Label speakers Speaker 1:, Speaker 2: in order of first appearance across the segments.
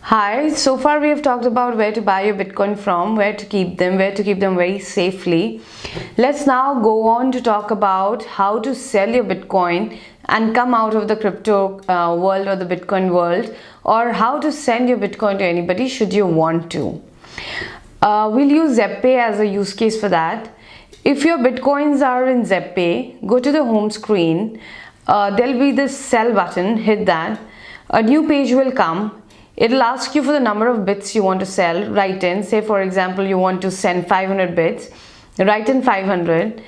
Speaker 1: Hi, so far we have talked about where to buy your Bitcoin from, where to keep them very safely. Let's now go on to talk about how to sell your Bitcoin and come out of the crypto world or the Bitcoin world, or how to send your Bitcoin to anybody should you want to. We'll use Zebpay as a use case for that. If your Bitcoins are in Zebpay, go to the home screen. There'll be this sell button, hit that. A new page will come. It'll ask you for the number of bits you want to sell. Write in, say for example you want to send 500 bits, write in 500.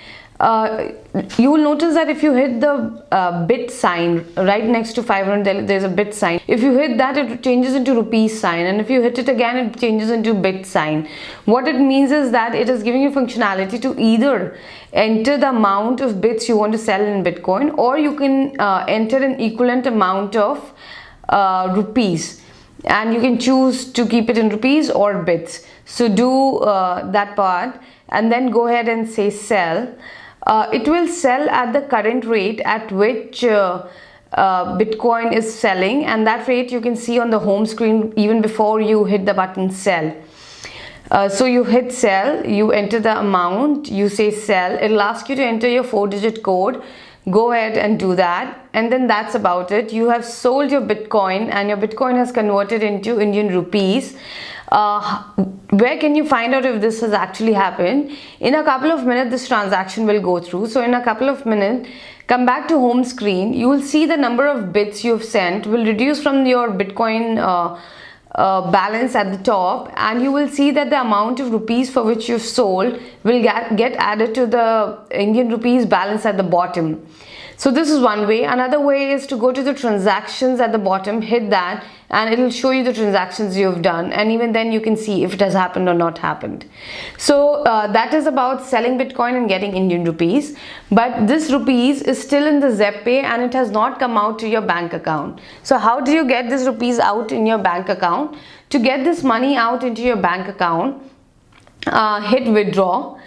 Speaker 1: You will notice that if you hit the bit sign right next to 500, there's a bit sign. If you hit that, it changes into rupees sign, and if you hit it again, it changes into bit sign. What it means is that it is giving you functionality to either enter the amount of bits you want to sell in Bitcoin, or you can enter an equivalent amount of rupees, and you can choose to keep it in rupees or bits. So do that part and then go ahead and say sell. It will sell at the current rate at which Bitcoin is selling, and that rate you can see on the home screen even before you hit the button sell. So you hit sell, you enter the amount, you say sell. It'll ask you to enter your 4-digit code. Go ahead and do that, and then that's about it. You have sold your Bitcoin and your Bitcoin has converted into Indian rupees. Where can you find out if this has actually happened? In a couple of minutes this transaction will go through. So in a couple of minutes, come back to home screen. You will see the number of bits you've sent will reduce from your Bitcoin balance at the top, and you will see that the amount of rupees for which you've sold will get added to the Indian rupees balance at the bottom. So this is one way. Another way is to go to the transactions at the bottom, hit that, and it will show you the transactions you've done, and even then you can see if it has happened or not happened. So that is about selling Bitcoin and getting Indian rupees. But this rupees is still in the Zebpay and it has not come out to your bank account. So how do you get this rupees out in your bank account? To get this money out into your bank account, hit withdraw.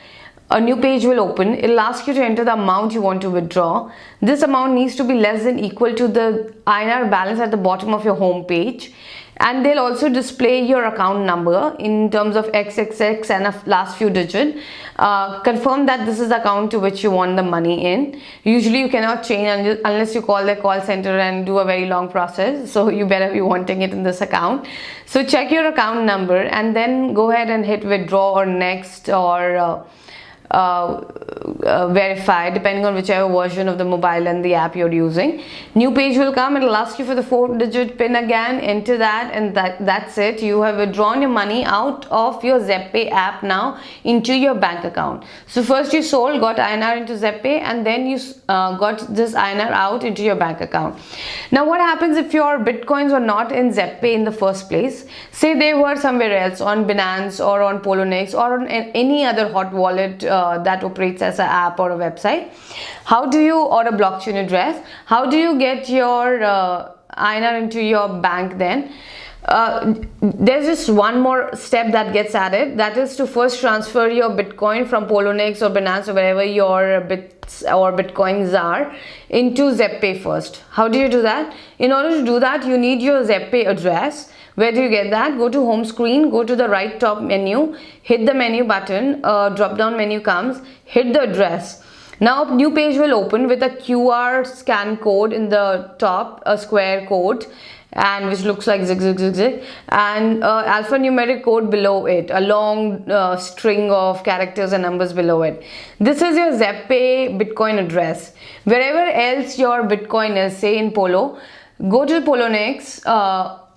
Speaker 1: A new page will open. It'll ask you to enter the amount you want to withdraw. This amount needs to be less than equal to the INR balance at the bottom of your home page. And they'll also display your account number in terms of XXX and a last few digits. Confirm that this is the account to which you want the money in. Usually you cannot change unless you call the call center and do a very long process. So you better be wanting it in this account. So check your account number and then go ahead and hit withdraw or next or verify, depending on whichever version of the mobile and the app you're using. New page will come. It'll ask you for the 4-digit pin again. Enter that, and that's it. You have withdrawn your money out of your Zebpay app now into your bank account. So first you sold, got INR into Zebpay, and then you got this INR out into your bank account. Now what happens if your Bitcoins were not in Zebpay in the first place? Say they were somewhere else, on Binance or on Poloniex or on any other hot wallet that operates as an app or a website. How do you, or a blockchain address, how do you get your INR into your bank then? There's just one more step that gets added. That is to first transfer your Bitcoin from Poloniex or Binance or wherever your bits or Bitcoins are into Zebpay first. How do you do that? In order to do that, you need your Zebpay address. Where do you get that? Go to home screen, go to the right top menu, hit the menu button, drop down menu comes, hit the address. Now new page will open with a QR scan code in the top, a square code, and which looks like zig zig zig zig, and alphanumeric code below it, a long string of characters and numbers below it. This is your Zebpay Bitcoin address. Wherever else your Bitcoin is, say in Polo, go to Poloniex,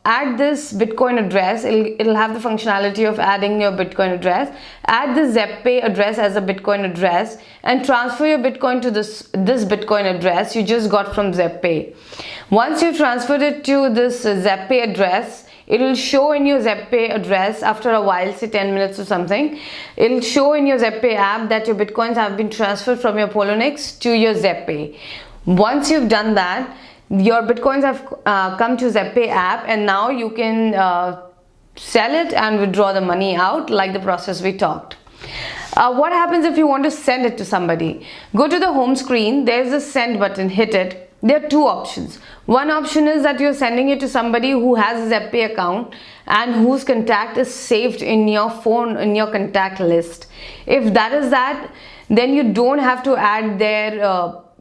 Speaker 1: add this Bitcoin address. It'll have the functionality of adding your Bitcoin address. Add the Zebpay address as a Bitcoin address and transfer your Bitcoin to this Bitcoin address you just got from Zebpay. Once you transferred it to this Zebpay address, it will show in your Zebpay address after a while, say 10 minutes or something. It will show in your Zebpay app that your Bitcoins have been transferred from your Poloniex to your Zebpay. Once you've done that, your Bitcoins have come to Zebpay app, and now you can sell it and withdraw the money out like the process we talked. What happens if you want to send it to somebody? Go to the home screen. There's a send button. Hit it. there are two options. One option is that you're sending it to somebody who has a Zebpay account and whose contact is saved in your phone, in your contact list. If that is that, then you don't have to add their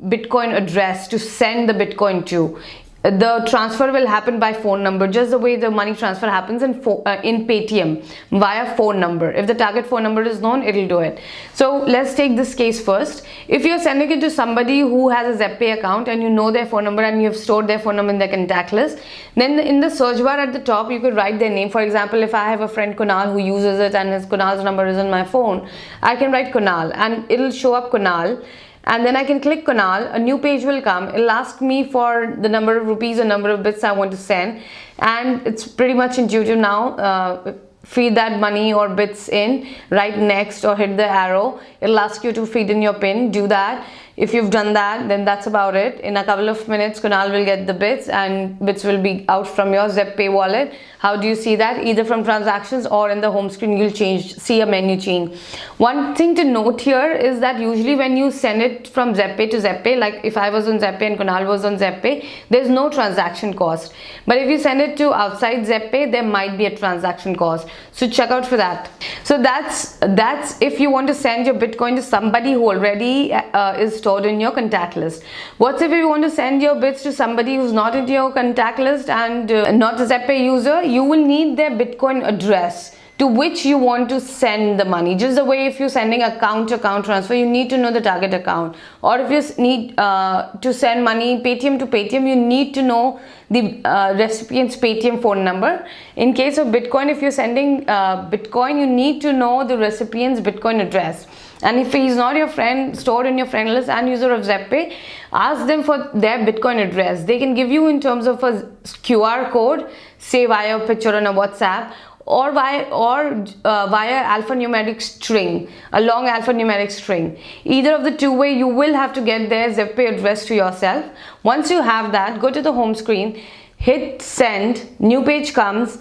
Speaker 1: Bitcoin address to send the Bitcoin to. The transfer will happen by phone number, just the way the money transfer happens in Paytm via phone number. If the target phone number is known, it'll do it. So let's take this case first. If you're sending it to somebody who has a Zebpay account and you know their phone number and you've stored their phone number in their contact list, then in the search bar at the top you could write their name. For example, if I have a friend Kunal who uses it and his Kunal's number is in my phone, I can write Kunal and it'll show up Kunal. And then I can click Kunal, a new page will come. It'll ask me for the number of rupees or number of bits I want to send, and it's pretty much intuitive now. Feed that money or bits in, write next or hit the arrow. It'll ask you to feed in your PIN, do that. If you've done that, then that's about it. In a couple of minutes, Kunal will get the bits and bits will be out from your Zebpay wallet. How do you see that? Either from transactions or in the home screen, you'll see a menu change. One thing to note here is that usually when you send it from Zebpay to Zebpay, like if I was on Zebpay and Kunal was on Zebpay, there's no transaction cost. But if you send it to outside Zebpay, there might be a transaction cost. So check out for that. So that's if you want to send your Bitcoin to somebody who already is stored in your contact list. What's if you want to send your bits to somebody who's not into your contact list and not a Zebpay user? You will need their Bitcoin address to which you want to send the money. Just the way if you're sending account to account transfer, you need to know the target account. Or if you need to send money Paytm to Paytm, you need to know the recipient's Paytm phone number. In case of Bitcoin, if you're sending Bitcoin, you need to know the recipient's Bitcoin address. And if he's not your friend, stored in your friend list and user of Zebpay, ask them for their Bitcoin address. They can give you in terms of a QR code, say via a picture on a WhatsApp, or via alphanumeric string, a long alphanumeric string. Either of the two way, you will have to get their Zebpay address to yourself. Once you have that, go to the home screen, hit send, new page comes,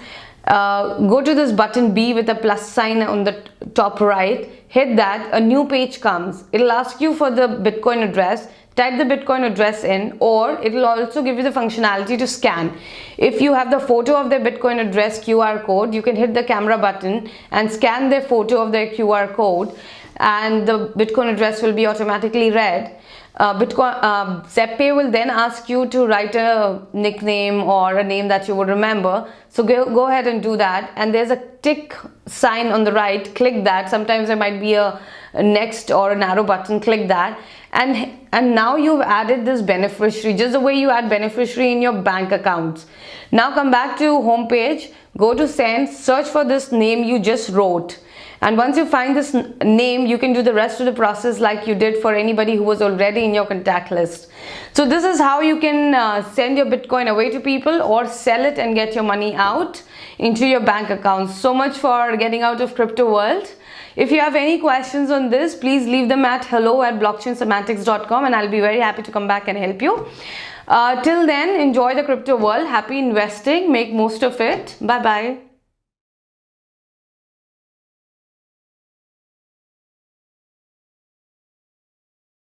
Speaker 1: go to this button B with a plus sign on the top right, hit that, a new page comes. It'll ask you for the Bitcoin address. Type the Bitcoin address in, or it will also give you the functionality to scan. If you have the photo of their Bitcoin address QR code, you can hit the camera button and scan their photo of their QR code, and the Bitcoin address will be automatically read. Zebpay will then ask you to write a nickname or a name that you would remember. So go ahead and do that. And there's a tick sign on the right. Click that. Sometimes there might be a next or an arrow button. Click that. And now you've added this beneficiary, just the way you add beneficiary in your bank accounts. Now come back to home page. Go to send. Search for this name you just wrote. And once you find this name, you can do the rest of the process like you did for anybody who was already in your contact list. So this is how you can send your Bitcoin away to people or sell it and get your money out into your bank accounts. So much for getting out of crypto world. If you have any questions on this, please leave them at hello@blockchainsemantics.com and I'll be very happy to come back and help you. Till then, enjoy the crypto world. Happy investing. Make most of it. Bye-bye.